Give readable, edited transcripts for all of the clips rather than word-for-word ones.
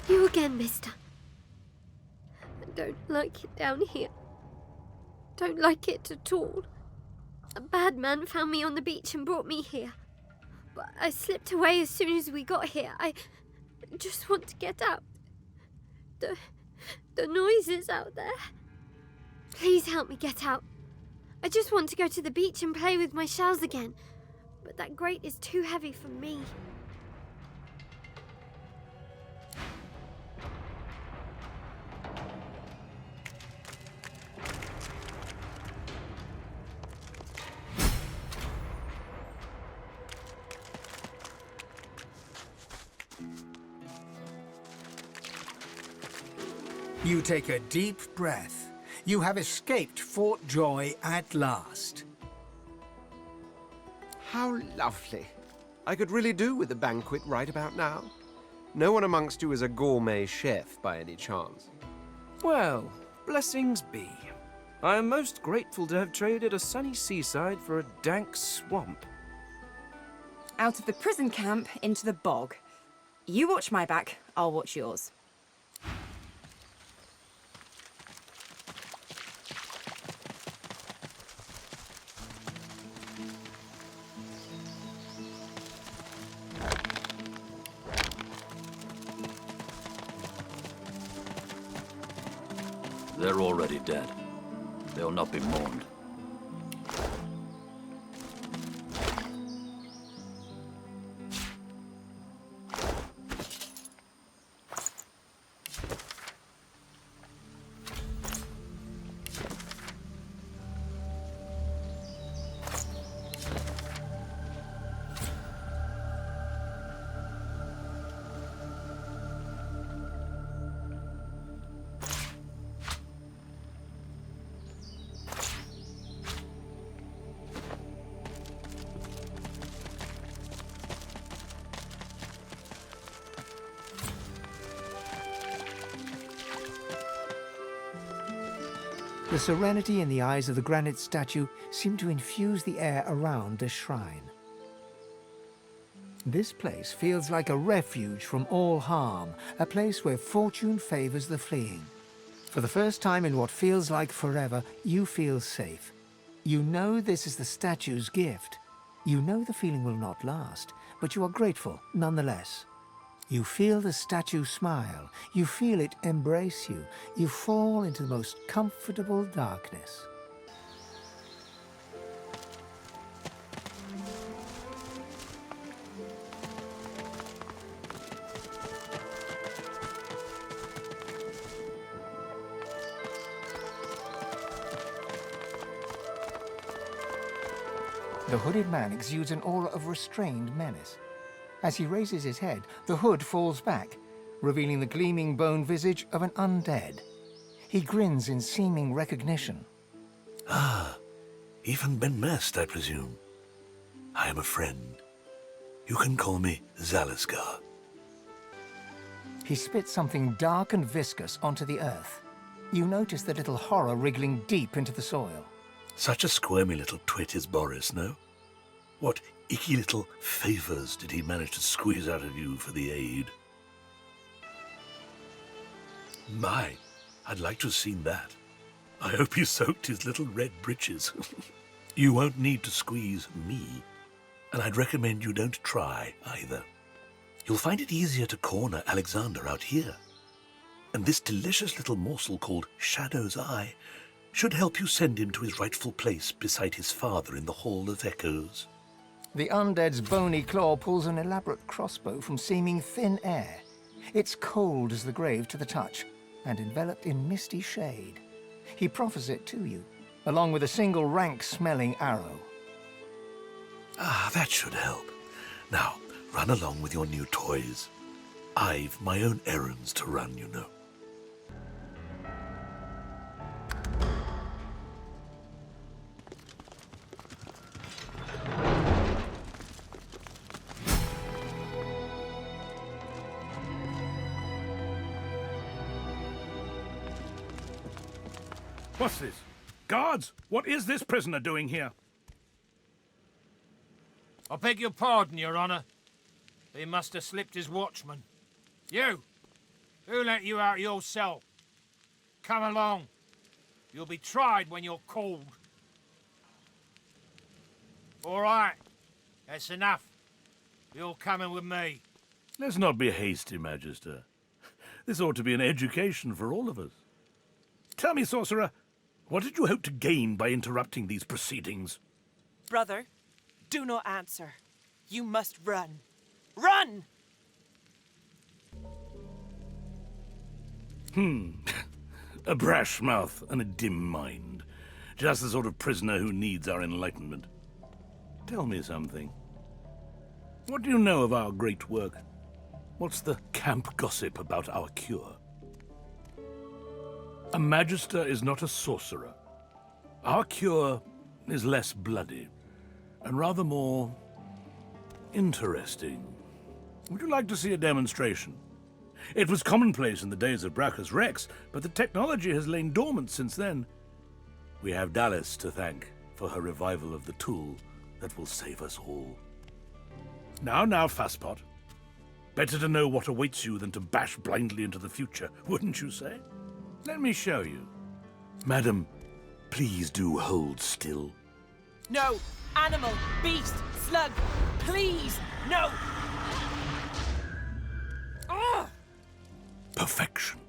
You again, mister. I don't like it down here. Don't like it at all. A bad man found me on the beach and brought me here. But I slipped away as soon as we got here. I just want to get out. The noises out there. Please help me get out. I just want to go to the beach and play with my shells again. But that grate is too heavy for me. You take a deep breath. You have escaped Fort Joy at last. How lovely. I could really do with a banquet right about now. No one amongst you is a gourmet chef by any chance. Well, blessings be. I am most grateful to have traded a sunny seaside for a dank swamp. Out of the prison camp into the bog. You watch my back, I'll watch yours. They're already dead. They'll not be mourned. The serenity in the eyes of the granite statue seemed to infuse the air around the shrine. This place feels like a refuge from all harm, a place where fortune favors the fleeing. For the first time in what feels like forever, you feel safe. You know this is the statue's gift. You know the feeling will not last, but you are grateful nonetheless. You feel the statue smile. You feel it embrace you. You fall into the most comfortable darkness. The hooded man exudes an aura of restrained menace. As he raises his head, the hood falls back, revealing the gleaming bone visage of an undead. He grins in seeming recognition. Ah, even been messed, I presume. I am a friend. You can call me Zaliskar. He spits something dark and viscous onto the earth. You notice the little horror wriggling deep into the soil. Such a squirmy little twit is Boris, no? What icky little favors did he manage to squeeze out of you for the aid? My, I'd like to have seen that. I hope you soaked his little red britches. You won't need to squeeze me, and I'd recommend you don't try either. You'll find it easier to corner Alexander out here. And this delicious little morsel called Shadow's Eye should help you send him to his rightful place beside his father in the Hall of Echoes. The undead's bony claw pulls an elaborate crossbow from seeming thin air. It's cold as the grave to the touch, and enveloped in misty shade. He proffers it to you, along with a single rank-smelling arrow. Ah, that should help. Now, run along with your new toys. I've my own errands to run, you know. What's this? Guards, what is this prisoner doing here? I beg your pardon, Your Honor. He must have slipped his watchman. You! Who let you out of your cell? Come along. You'll be tried when you're called. All right. That's enough. You're coming with me. Let's not be hasty, Magister. This ought to be an education for all of us. Tell me, sorcerer, what did you hope to gain by interrupting these proceedings? Brother, do not answer. You must run. Run! A brash mouth and a dim mind. Just the sort of prisoner who needs our enlightenment. Tell me something. What do you know of our great work? What's the camp gossip about our cure? A Magister is not a sorcerer. Our cure is less bloody, and rather more interesting. Would you like to see a demonstration? It was commonplace in the days of Brachus Rex, but the technology has lain dormant since then. We have Dallas to thank for her revival of the tool that will save us all. Now, Fasspot. Better to know what awaits you than to bash blindly into the future, wouldn't you say? Let me show you. Madam, please do hold still. No! Animal! Beast! Slug! Please! No! Ugh! Perfection.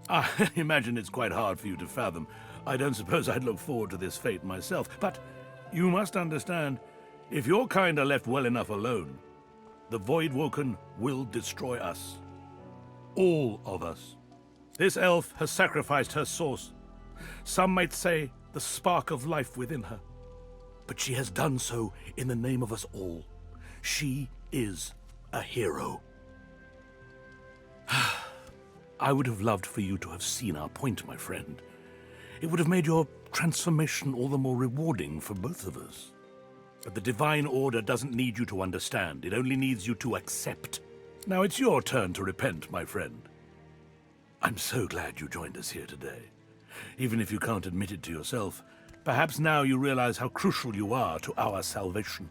I imagine it's quite hard for you to fathom. I don't suppose I'd look forward to this fate myself, but you must understand, if your kind are left well enough alone, the Voidwoken will destroy us. All of us. This elf has sacrificed her source. Some might say the spark of life within her. But she has done so in the name of us all. She is a hero. I would have loved for you to have seen our point, my friend. It would have made your transformation all the more rewarding for both of us. But the Divine Order doesn't need you to understand. It only needs you to accept. Now it's your turn to repent, my friend. I'm so glad you joined us here today. Even if you can't admit it to yourself, perhaps now you realize how crucial you are to our salvation.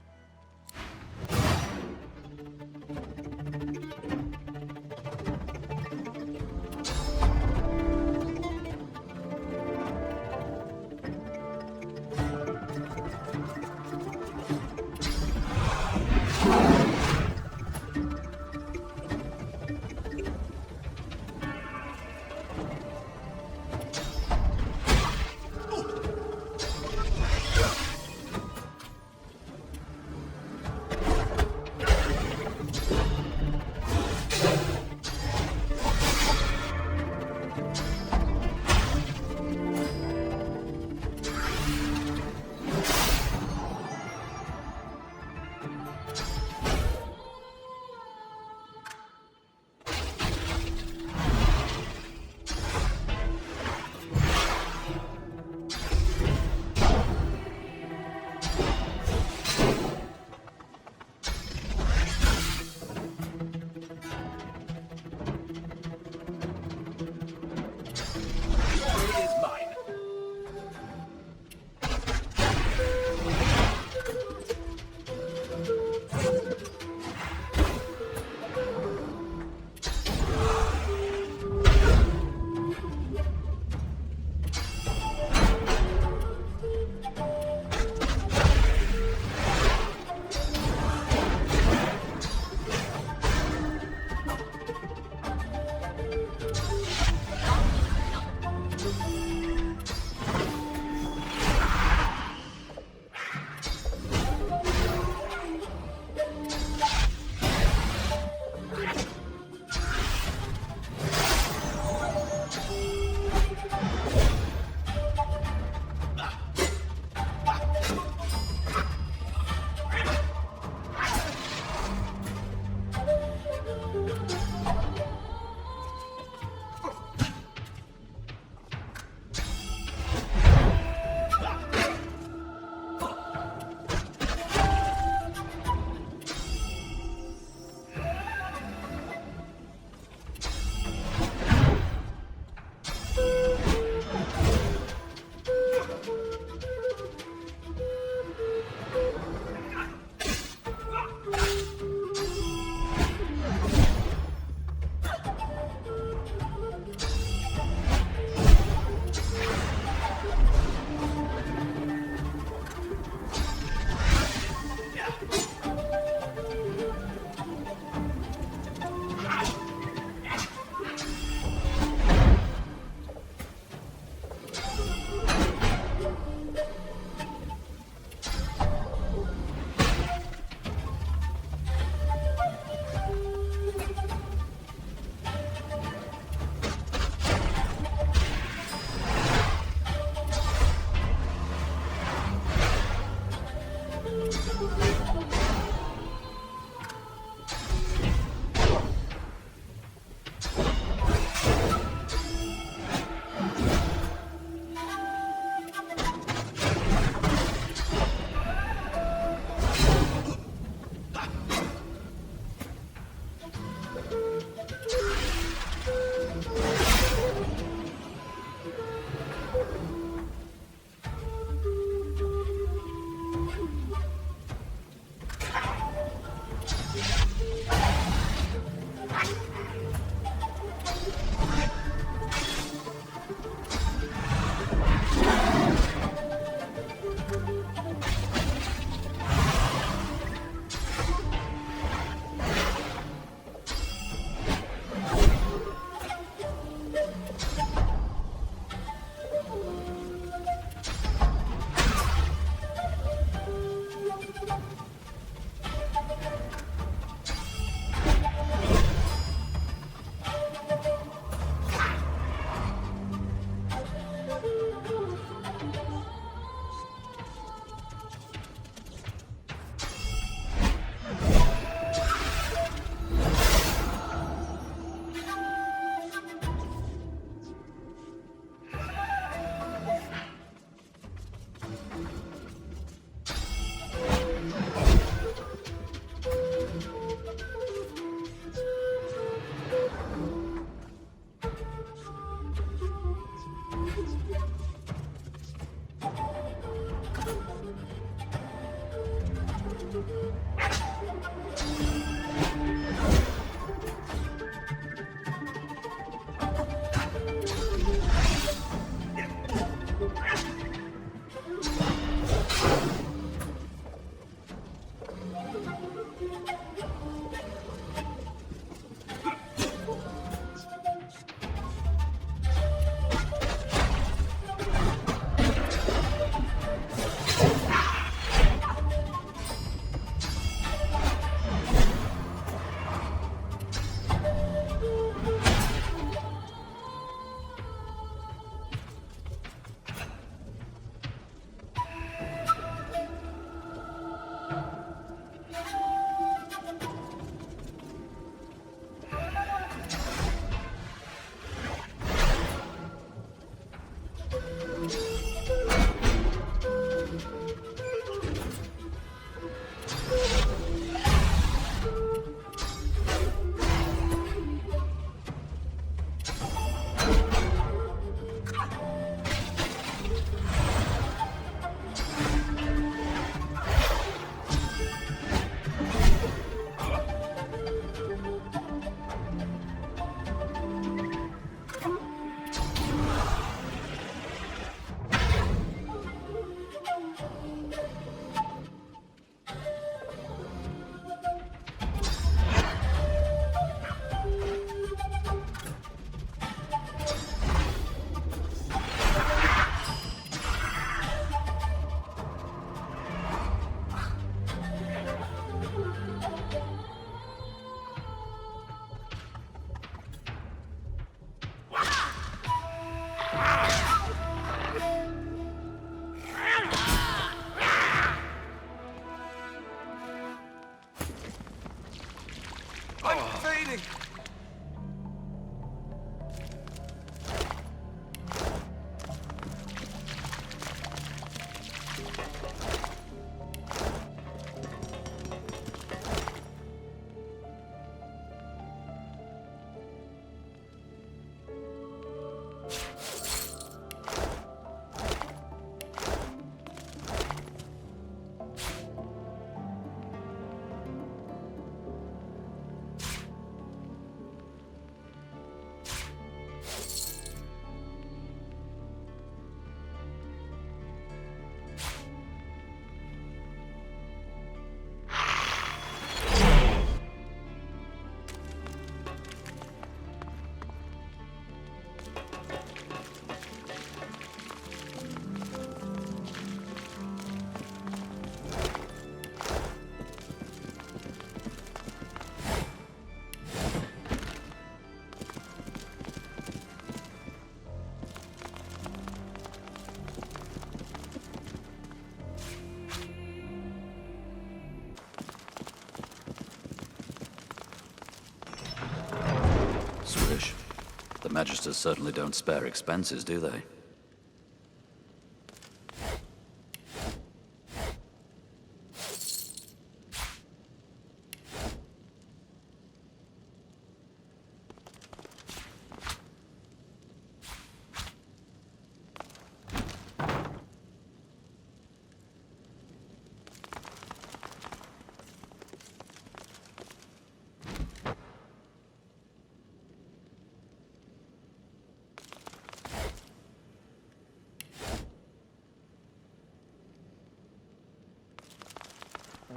Magisters certainly don't spare expenses, do they?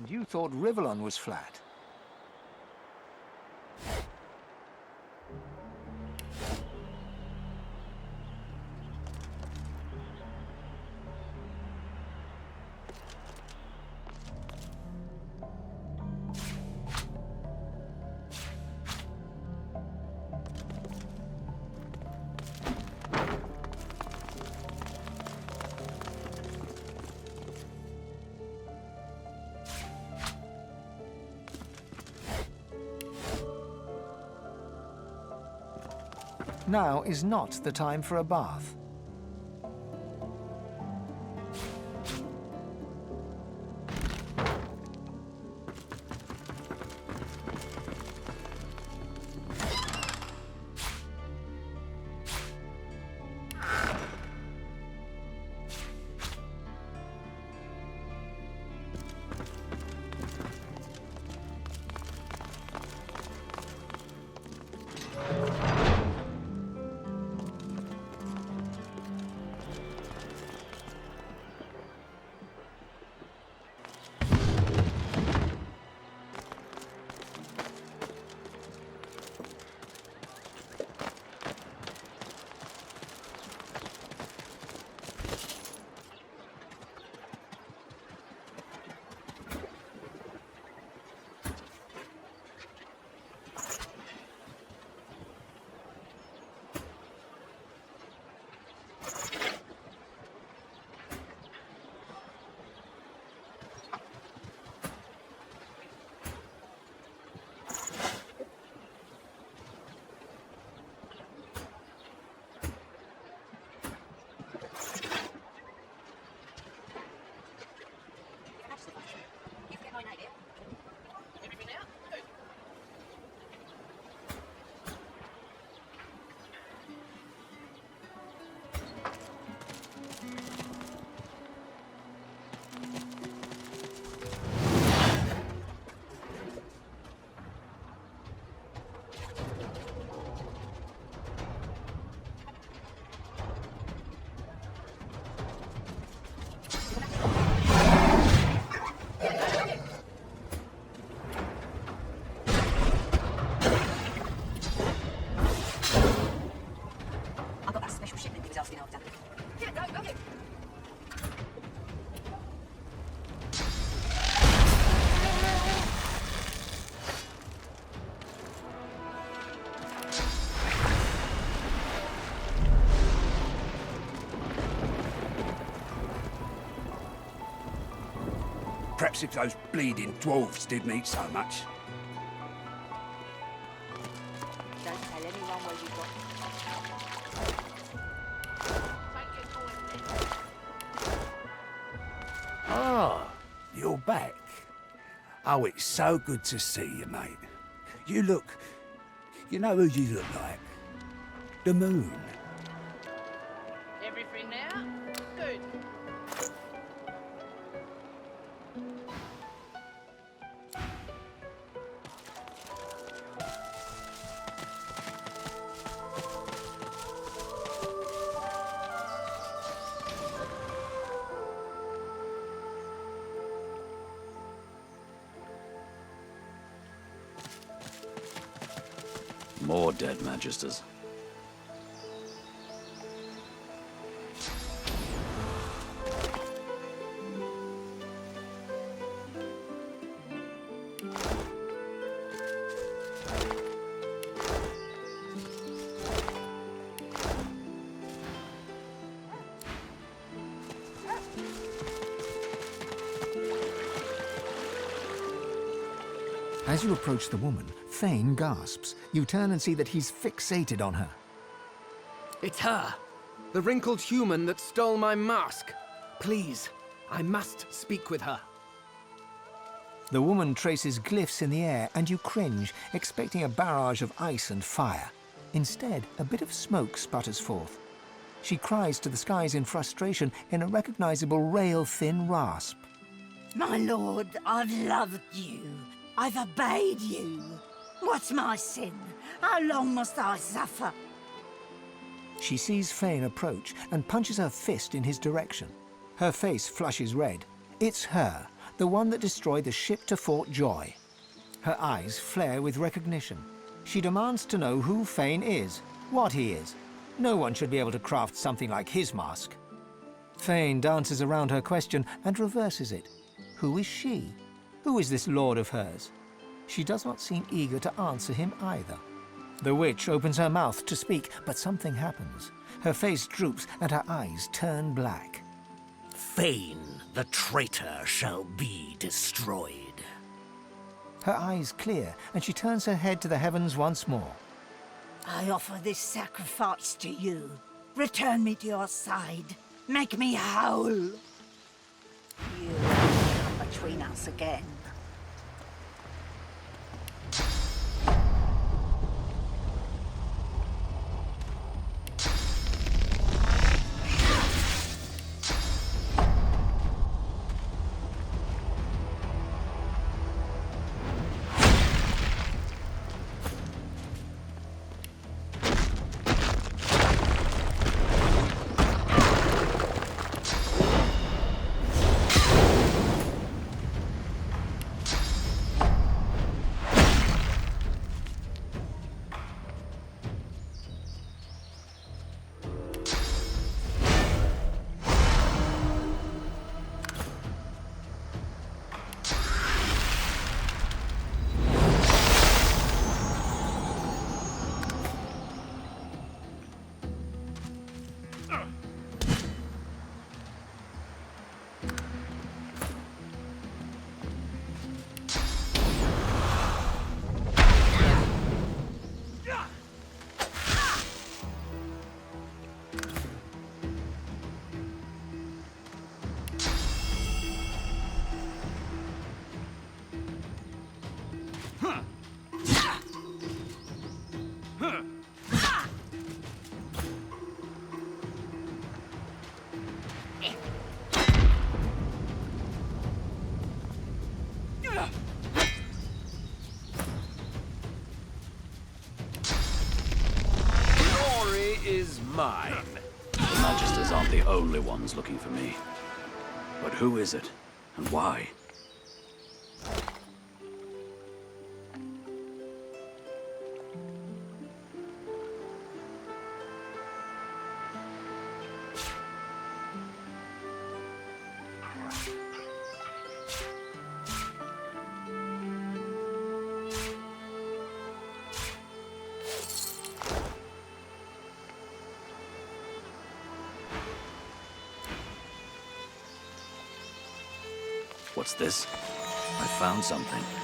And you thought Rivellon was flat. Now is not the time for a bath. Perhaps if those bleeding dwarves didn't eat so much. Don't tell anyone where you got Ah, you're back. Oh, it's so good to see you, mate. You look... You know who you look like? The moon. everything now? Good. More dead Magisters. As you approach the woman, Thane gasps. You turn and see that he's fixated on her. It's her. The wrinkled human that stole my mask. Please, I must speak with her. The woman traces glyphs in the air, and you cringe, expecting a barrage of ice and fire. Instead, a bit of smoke sputters forth. She cries to the skies in frustration in a recognizable rail-thin rasp. My lord, I've loved you. I've obeyed you. What's my sin? How long must I suffer? She sees Fane approach and punches her fist in his direction. Her face flushes red. It's her, the one that destroyed the ship to Fort Joy. Her eyes flare with recognition. She demands to know who Fane is, what he is. No one should be able to craft something like his mask. Fane dances around her question and reverses it. Who is she? Who is this lord of hers? She does not seem eager to answer him either. The witch opens her mouth to speak, but something happens. Her face droops and her eyes turn black. Fane, the traitor, shall be destroyed. Her eyes clear, and she turns her head to the heavens once more. I offer this sacrifice to you. Return me to your side. Make me whole. You come between us again. Glory is mine. The Magisters aren't the only ones looking for me. But who is it, and why? What's this? I found something.